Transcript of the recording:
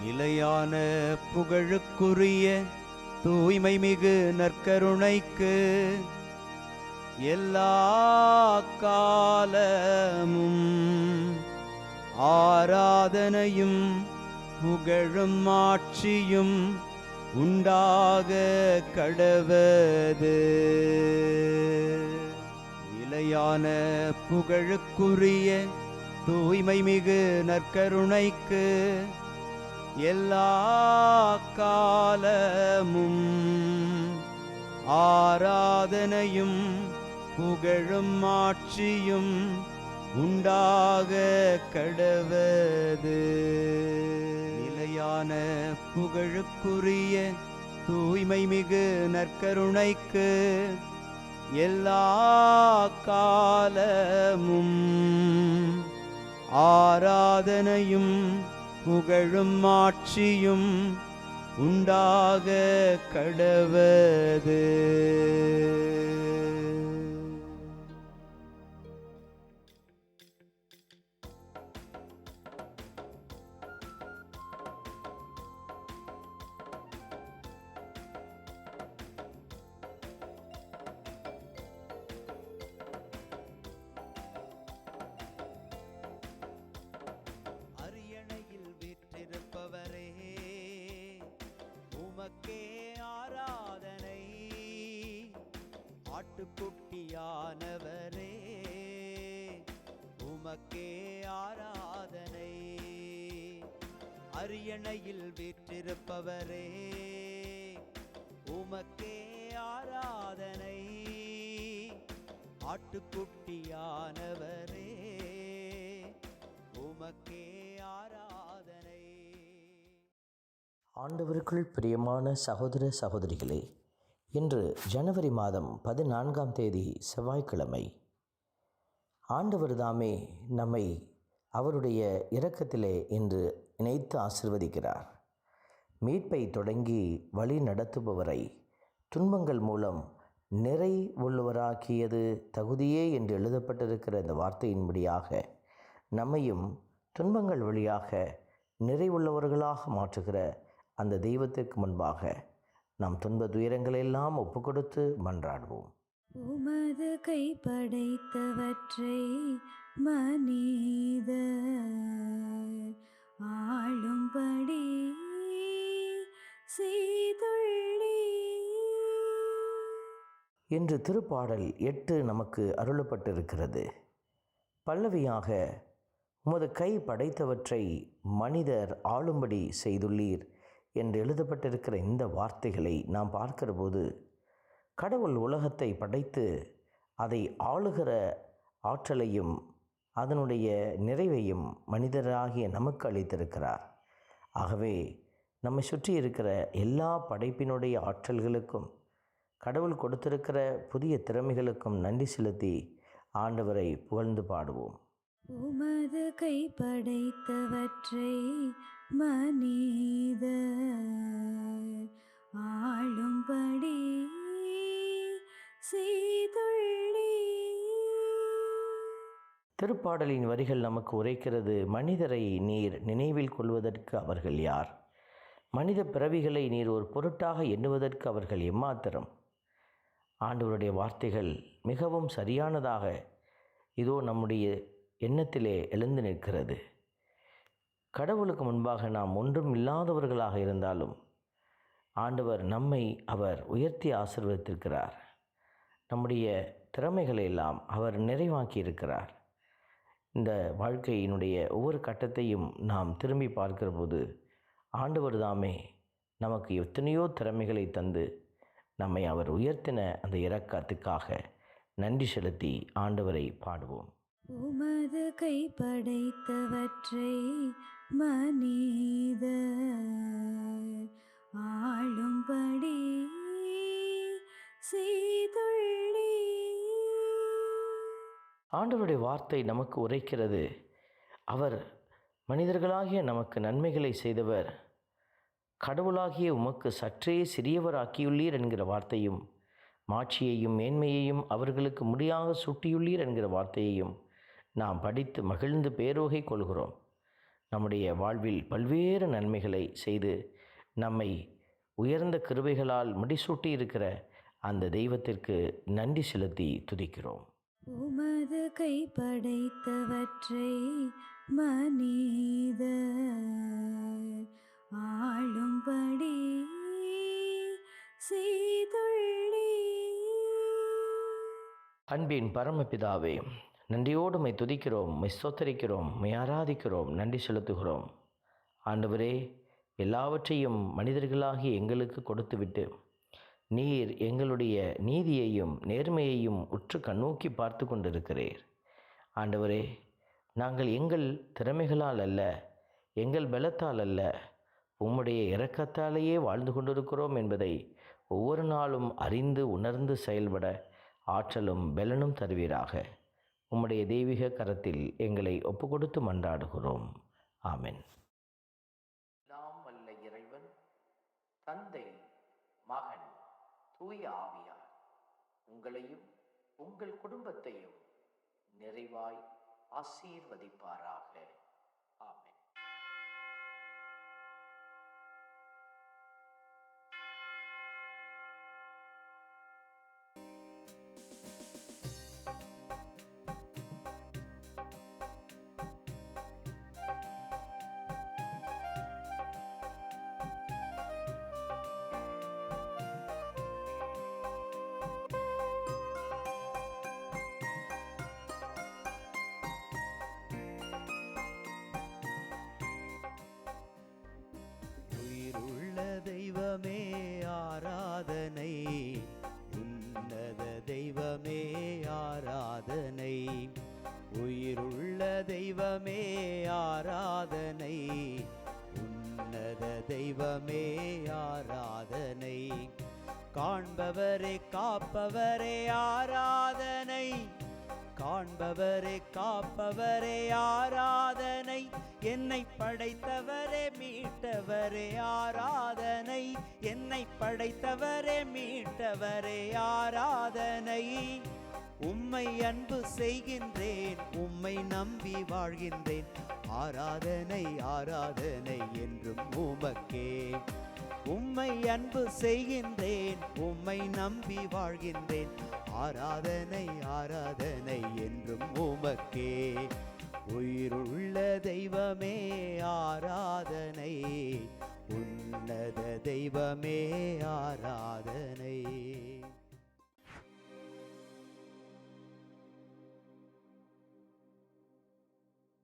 நிலையான புகழுக்குரிய தூய்மை மிகு நற்கருணைக்கு எல்லா காலமும் ஆராதனையும் புகழும் ஆட்சியும் உண்டாக கடவது. நிலையான புகழுக்குரிய தூய்மை மிகு நற்கருணைக்கு எல்லா காலமும் ஆராதனையும் புகழும் ஆட்சியும் உண்டாக கடவது. நிலையான புகழுக்குரிய தூய்மை மிகு நற்கருணைக்கு எல்லா காலமும் ஆராதனையும் புகழும் ஆட்சியும் உண்டாக கடவது. அரியணையில் வீற்றிருப்பவரே, உமக்கே ஆராதனை. ஆட்டுக்குட்டியானவரே, உமக்கே ஆராதனை. அரியணையில் வீற்றிருப்பவரே, உமக்கே ஆராதனை. ஆட்டுக்குட்டியானவரே, உமக்கே ஆராதனை. ஆண்டவருக்குள் பிரியமான சகோதர சகோதரிகளே, இன்று ஜனவரி மாதம் 14ஆம் தேதி செவ்வாய்க்கிழமை. ஆண்டவர் தாமே நம்மை அவருடைய இரக்கத்திலே இன்று இணைத்து ஆசிர்வதிக்கிறார். மீட்பை தொடங்கி வழி நடத்துபவரை துன்பங்கள் மூலம் நிறை உள்ளவராக்கியது தகுதியே என்று எழுதப்பட்டிருக்கிற இந்த வார்த்தையின்படியாக நம்மையும் துன்பங்கள் வழியாக நிறைவுள்ளவர்களாக மாற்றுகிற அந்த தெய்வத்திற்கு முன்பாக நாம் துன்ப துயரங்களெல்லாம் ஒப்பு கொடுத்து மன்றாடுவோம். உமது கை படைத்தவற்றை மனிதர் ஆளும்படி செய்துள்ளீர். இன்று திருப்பாடல் 8 நமக்கு அருளப்பட்டிருக்கிறது. பல்லவியாக உமது கை படைத்தவற்றை மனிதர் ஆளும்படி செய்துள்ளீர் என்று எழுதப்பட்டிருக்கிற இந்த வார்த்தைகளை நாம் பார்க்கிற போது, கடவுள் உலகத்தை படைத்து அதை ஆளுகிற ஆற்றலையும் அதனுடைய நிறைவையும் மனிதராகிய நமக்கு அளித்திருக்கிறார். ஆகவே நம்மை சுற்றி இருக்கிற எல்லா படைப்பினுடைய ஆற்றல்களுக்கும் கடவுள் கொடுத்திருக்கிற புதிய திறமைகளுக்கும் நன்றி செலுத்தி ஆண்டவரை புகழ்ந்து பாடுவோம். உமது கை படைத்தவற்றை மனிதர் ஆளும்படி செய்துள்ளீர். திருப்பாடலின் வரிகள் நமக்கு உரைக்கிறது, மனிதரை நீர் நினைவில் கொள்வதற்கு அவர்கள் யார்? மனித பிறவிகளை நீர் ஒரு பொருட்டாக எண்ணுவதற்கு அவர்கள் எம்மாத்திரம்? ஆண்டவருடைய வார்த்தைகள் மிகவும் சரியானதாக இதோ நம்முடைய எண்ணத்திலே எழுந்து நிற்கிறது. கடவுளுக்கு முன்பாக நாம் ஒன்றும் இல்லாதவர்களாக இருந்தாலும் ஆண்டவர் நம்மை அவர் உயர்த்தி ஆசீர்வதித்திருக்கிறார். நம்முடைய திறமைகளை எல்லாம் அவர் நிறைவாக்கி இருக்கிறார். இந்த வாழ்க்கையினுடைய ஒவ்வொரு கட்டத்தையும் நாம் திரும்பி பார்க்கிற போது ஆண்டவர் தாமே நமக்கு எத்தனையோ திறமைகளை தந்து நம்மை அவர் உயர்த்தின அந்த இரக்கத்துக்காக நன்றி செலுத்தி ஆண்டவரை பாடுவோம். உமது கை படைத்தவற்றை மனிதர் ஆளும்படி செய்துள்ளீர். ஆண்டவருடைய வார்த்தை நமக்கு உரைக்கிறது, அவர் மனிதர்களாகிய நமக்கு நன்மைகளை செய்தவர், கடவுளாகிய உமக்கு சற்றே சிறியவராக்கியுள்ளீர் என்கிற வார்த்தையும், மாட்சியையும் மேன்மையையும் அவர்களுக்கு முடியாக சுட்டியுள்ளீர் என்கிற வார்த்தையையும் நாம் படித்து மகிழ்ந்து பேரோகை கொள்கிறோம். நம்முடைய வாழ்வில் பல்வேறு நன்மைகளை செய்து நம்மை உயர்ந்த கிருபைகளால் முடிசூட்டி இருக்கிற அந்த தெய்வத்திற்கு நன்றி செலுத்தி துதிக்கிறோம். உமது கை படைத்தவற்றை மனிதர் ஆளும்படி செய்துள்ளீர். அன்பின் பரமபிதாவே, நன்றியோடு உம்மை துதிக்கிறோம், உம்மை ஸ்தோத்தரிக்கிறோம், உம்மை ஆராதிக்கிறோம், நன்றி செலுத்துகிறோம். ஆண்டவரே, எல்லாவற்றையும் மனிதர்களாகி எங்களுக்கு கொடுத்துவிட்டு நீர் எங்களுடைய நீதியையும் நேர்மையையும் உற்று கண்ணோக்கி பார்த்து கொண்டிருக்கிறீர். ஆண்டவரே, நாங்கள் எங்கள் திறமைகளால் அல்ல, எங்கள் பலத்தால் அல்ல, உம்முடைய இரக்கத்தாலேயே வாழ்ந்து கொண்டிருக்கிறோம் என்பதை ஒவ்வொரு நாளும் அறிந்து உணர்ந்து செயல்பட ஆற்றலும் பலனும் தருவீராக. உம்முடைய தெய்வீக கரத்தில் எங்களை ஒப்புக்கொடுத்து மன்றாடுகிறோம். ஆமென். எல்லாம் வல்ல இறைவன், தந்தை, மகன், தூய ஆவியார் உங்களையும் உங்கள் குடும்பத்தையும் நிறைவாய் ஆசீர்வதிப்பாராக. ஆமென். தெய்வமே ஆராதனை, உன்னத தெய்வமே ஆராதனை, உயிருள்ள தெய்வமே ஆராதனை, உன்னத தெய்வமே ஆராதனை, காண்பவரே காப்பவரே ஆராதனை, காண்பவரே காப்பவரே ஆராதனை, என்னை படைத்தவரே மீட்டவரே ஆராதனை, என்னை படைத்தவரே மீட்டவரே ஆராதனை, உம்மை அன்பு செய்கின்றேன், உம்மை நம்பி வாழ்கின்றேன், ஆராதனை ஆராதனை என்றும் உமக்கே. உம்மை அன்பு செய்கின்றேன், உம்மை நம்பி வாழ்கின்றேன், ஆராதனை ஆராதனை என்றும் உமக்கே. உயிருள்ள தெய்வமே ஆராதனை, உன்னத தெய்வமே ஆராதனை.